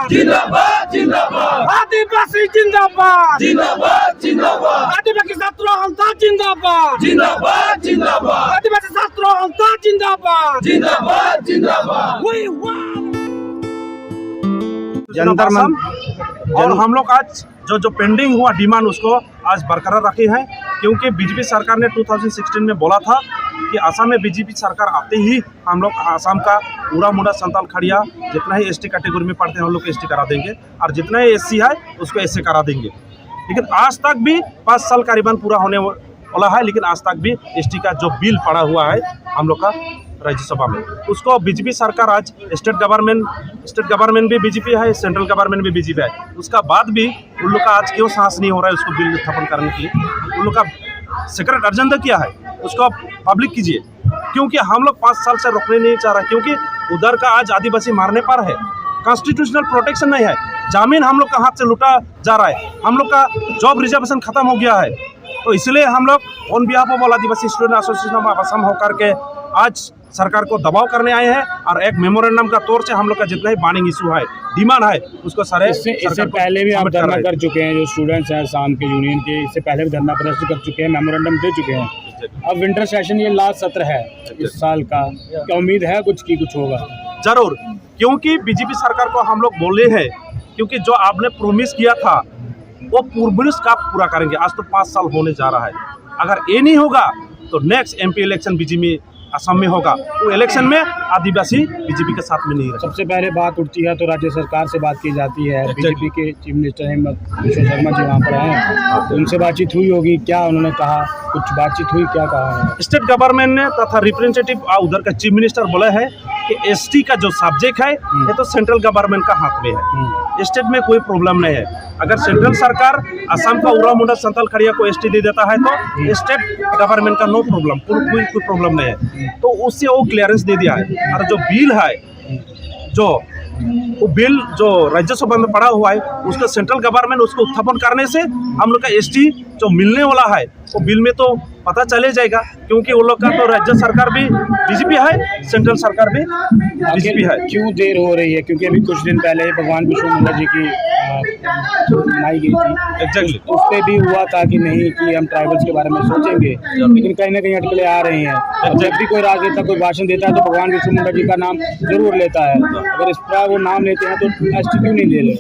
जिंदाबाद जिंदाबाद आदिवासी जिंदाबाद जिंदाबाद जिंदाबाद आदिवासी छात्र हंता जिंदाबाद जिंदाबाद जिंदाबाद आदिवासी छात्र हंता जिंदाबाद जिंदाबाद जिंदाबाद We want जंतर और हम लोग आज जो पेंडिंग हुआ डिमांड उसको आज बरकरार रखी है, क्योंकि बीजेपी सरकार ने 2016 में बोला था कि असम में बीजेपी सरकार आते ही हम लोग असम का पूरा मुंडा संताल खड़िया जितना ही एसटी कैटेगरी में पढ़ते हैं उन लोग को एसटी करा देंगे और जितना ही एससी है उसको एससी करा देंगे। लेकिन आज तक भी 5 साल करीबन पूरा होने वाला है, लेकिन आज तक भी एसटी का जो बिल पड़ा हुआ है हम लोग का राज्यसभा में, उसको बीजेपी सरकार आज स्टेट गवर्नमेंट भी बीजेपी है, सेंट्रल गवर्नमेंट भी बीजेपी है, उसका बाद भी उन लोग का आज क्यों साहस नहीं हो रहा है उसको बिल उत्थापन करने के लिए। उन लोग का सीक्रेट एजेंडा क्या है उसको आप पब्लिक कीजिए, क्योंकि हम लोग 5 साल से रोकने नहीं चाह रहे, क्योंकि उधर का आज आदिवासी मारने पर है, कॉन्स्टिट्यूशनल प्रोटेक्शन नहीं है, जमीन हम लोग का हाथ से लूटा जा रहा है, हम लोग का जॉब रिजर्वेशन खत्म हो गया है। तो इसलिए हम लोग on behalf of all Adivasi student association of Assam होकर के आज सरकार को दबाव करने आए हैं और एक मेमोरेंडम का तौर से हम लोग का जितना ही बार्निंग इशू है, डिमांड है, उसको सारे इससे पहले भी आप धरना कर चुके हैं, जो स्टूडेंट्स हैं शाम के यूनियन के, इससे पहले भी धरना प्रदर्शन कर चुके हैं, मेमोरेंडम दे चुके हैं। अब विंटर सेशन ये लास्ट सत्र है इस साल का, क्या उम्मीद है कुछ होगा? जरूर, क्योंकि बीजेपी सरकार को हम लोग बोले हैं, क्योंकि जो आपने प्रोमिस किया था वो प्रोमिस का पूरा करेंगे। आज तो 5 साल होने जा रहा है, अगर ये नहीं होगा तो next MP election BJP Assam में होगा, वो इलेक्शन में आदिवासी बीजेपी के साथ में नहीं रहे। सबसे पहले बात उठती है तो राज्य सरकार से बात की जाती है, बीजेपी के चीफ मिनिस्टर हेमंत बिश्व शर्मा जी वहाँ पर आए, तो उनसे बातचीत हुई होगी, क्या उन्होंने कहा, कुछ बातचीत हुई, क्या कहा? स्टेट गवर्नमेंट ने तथा रिप्रेजेंटेटिव उधर का चीफ मिनिस्टर बोले हैं कि एसटी का जो सब्जेक्ट है ये तो सेंट्रल गवर्नमेंट का हाथ में है, स्टेट में कोई प्रॉब्लम नहीं है। अगर सेंट्रल सरकार असम का उरा मुंडा संताल खड़िया को एसटी दे देता है तो स्टेट गवर्नमेंट का नो प्रॉब्लम, कोई प्रॉब्लम नहीं है, तो उससे वो क्लियरेंस दे दिया है। और जो बिल है, वो बिल जो राज्यसभा में पड़ा हुआ है, उसका सेंट्रल गवर्नमेंट उसको उत्थापन करने से हम लोग का एसटी जो मिलने वाला है वो बिल में तो पता चले जाएगा, क्योंकि वो लोग का तो राज्य सरकार भी बीजेपी है, सेंट्रल सरकार भी बीजेपी है। क्यों देर हो रही है? क्योंकि अभी कुछ दिन पहले भगवान बिरसा मुंडा जी की मनाई गई थी, एग्जैक्टली उस पर भी हुआ था कि नहीं कि हम ट्राइबल्स के बारे में सोचेंगे, लेकिन कहीं ना कहीं अटकलें आ रही हैं। जब भी कोई राजनेता कोई भाषण देता है तो भगवान बिरसा मुंडा जी का नाम जरूर लेता है, अगर इस पर वो नाम लेते हैं तो एसटी क्यों नहीं ले रहे?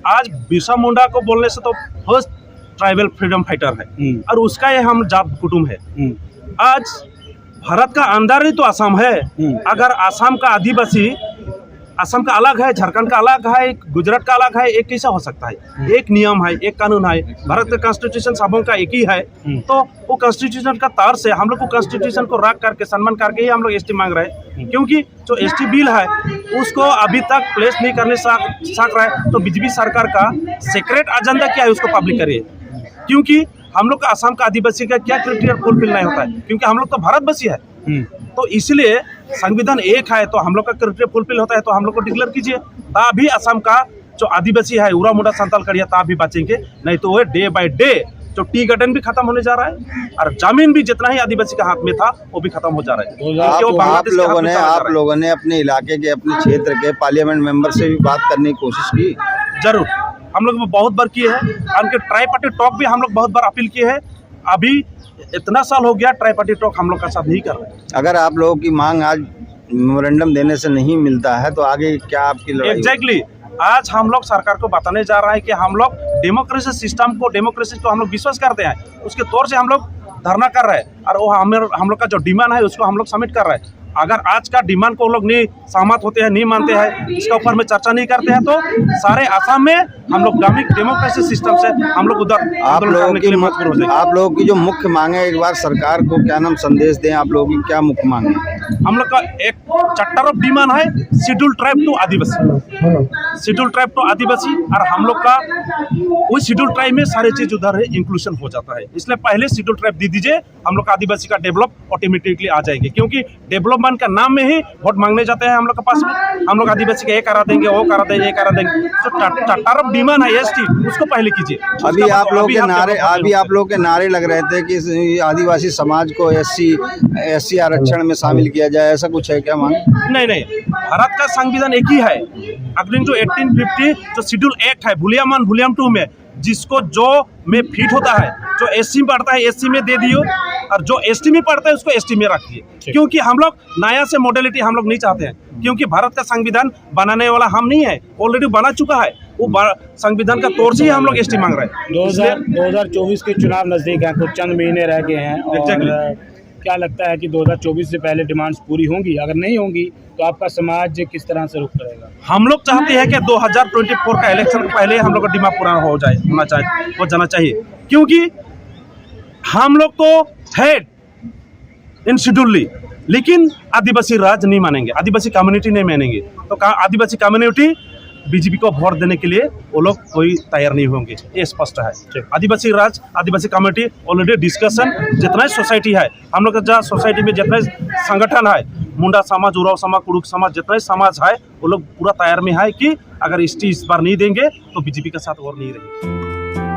आज बिरसा मुंडा को बोलने से तो फर्स्ट ट्राइबल फ्रीडम फाइटर है और उसका ये हम जात कुटुंब है। आज भारत का अंदर ही तो असम है, अगर असम का आदिवासी, असम का अलग है, झारखंड का अलग है, गुजरात का अलग है, एक कैसा हो सकता है? एक नियम है, एक कानून है, भारत का कॉन्स्टिट्यूशन सबों का एक ही है, तो वो कॉन्स्टिट्यूशन का तार से हम लोग को कॉन्स्टिट्यूशन को रख करके सम्मान करके ही हम लोग एसटी मांग रहे हैं, क्योंकि जो एसटी बिल है उसको अभी तक प्लेस नहीं करने सक रहा है। तो बीजेपी सरकार का सीक्रेट एजेंडा क्या है उसको पब्लिक करिए, क्योंकि हम लोग का असम का आदिवासी का क्या क्राइटेरिया फुलफिल नहीं होता है, क्योंकि हम लोग तो भारतवासी है, तो इसलिए संविधान एक है, तो हम लोग का क्राइटेरिया फुलफिल होता है तो हम लोग को डिक्लेयर कीजिए, तभी असम का जो आदिवासी है उरा मुंडा संताल खड़िया तभी बचेंगे, नहीं तो वो डे बाय डे जो टी गार्डन भी खत्म होने जा रहा है और जमीन भी जितना ही आदिवासी के हाथ में था वो भी खत्म हो जा रहा है। आप लोगों ने अपने इलाके के, अपने क्षेत्र के पार्लियामेंट मेंबर से भी बात करने की कोशिश की? जरूर, हम लोग बहुत बार किए हैं, उनके ट्राई पार्टी टॉक भी हम लोग बहुत बार अपील किए हैं, अभी इतना साल हो गया ट्राई पार्टी टॉक हम लोग का साथ नहीं कर रहे। अगर आप लोगों की मांग आज मेमोरेंडम देने से नहीं मिलता है तो आगे क्या आपकी लड़ाई? एग्जैक्टली, आज हम लोग सरकार को बताने जा रहा है कि हम लोग डेमोक्रेसी सिस्टम को, डेमोक्रेसी को हम लोग विश्वास करते हैं, उसके तौर से हम लोग धरना कर रहे हैं और वो हम लोग का जो डिमांड है उसको हम लोग सबमिट कर रहे हैं। अगर आज का डिमांड को लोग नहीं सहमत होते हैं, नहीं मानते हैं, इसका ऊपर में चर्चा नहीं करते हैं, तो सारे असम में हम लोग डेमोक्रेसी सिस्टम से हम लोग उधर आप लोगों की जो मुख्य मांग है, एक बार सरकार को क्या नाम संदेश दें, आप लोगों की क्या मुख्य मांग है? हम लोग का एक चैप्टर ऑफ डिमांड है शेड्यूल ट्राइब टू आदिवासी, शेड्यूल ट्राइब टू आदिवासी, और हम लोग का वो शेड्यूल ट्राइब में सारे चीज उधर है इंक्लूशन हो जाता है, इसलिए पहले शेड्यूल ट्राइब दे दीजिए, हम लोग का आदिवासी का डेवलप ऑटोमेटिकली आ जाएंगे, क्योंकि डेवलप सम्मान का नाम में ही वोट मांगने जाते हैं हम लोग के पास में। हम लोग आदिवासी का ये करा देंगे, वो करा देंगे, ये करा देंगे। जो टर्फ डिमांड है एसटी, उसको पहले कीजिए। अभी आप लोग के नारे लग रहे थे कि आदिवासी समाज को एससी आरक्षण में शामिल किया जाए, ऐसा कुछ है क्या मांग? नहीं, भारत का संविधान एक ही है। अकॉर्डिंग टू 1850 जो शेड्यूल एक्ट है वॉल्यूम 1 वॉल्यूम 2 में, जिसको जो में फिट होता है, जो एससी में पढ़ता है एससी में दे दियो, और जो एसटी में पढ़ता है उसको एसटी में रखिए। क्योंकि हम लोग नया से मॉडलिटी हम लोग नहीं चाहते हैं, क्योंकि भारत का संविधान बनाने वाला हम नहीं है, ऑलरेडी बना चुका है। वो संविधान का तौर से ही हम लोग एसटी मांग रहे हैं। 2024 के चुनाव नजदीक हैं, कुछ चंद महीने रह गए हैं और क्या लगता है कि 2024 से पहले डिमांड्स पूरी होंगी? अगर नहीं होंगी तो आपका समाज किस तरह से रुख करेगा? हम लोग चाहते हैं कि 2024 का इलेक्शन के पहले हम लोग का डिमांड पूरा हो जाना चाहिए, क्योंकि हम लोग तो है इन शेड्यूल, लेकिन आदिवासी राज नहीं मानेंगे, आदिवासी कम्युनिटी नहीं मानेंगे। तो आदिवासी कम्युनिटी बीजेपी को वोट देने के लिए वो लोग कोई तैयार नहीं होंगे, ये स्पष्ट है। आदिवासी राज, आदिवासी कम्युनिटी ऑलरेडी डिस्कशन, जितना सोसाइटी है हम लोग का, सोसाइटी में जितने संगठन है, मुंडा समाज, उराव समाज, कुड़ुक समाज, जितने समाज है वो लोग पूरा तैयार में है कि अगर एसटी इस बार नहीं देंगे तो बीजेपी के साथ और नहीं रहेंगे।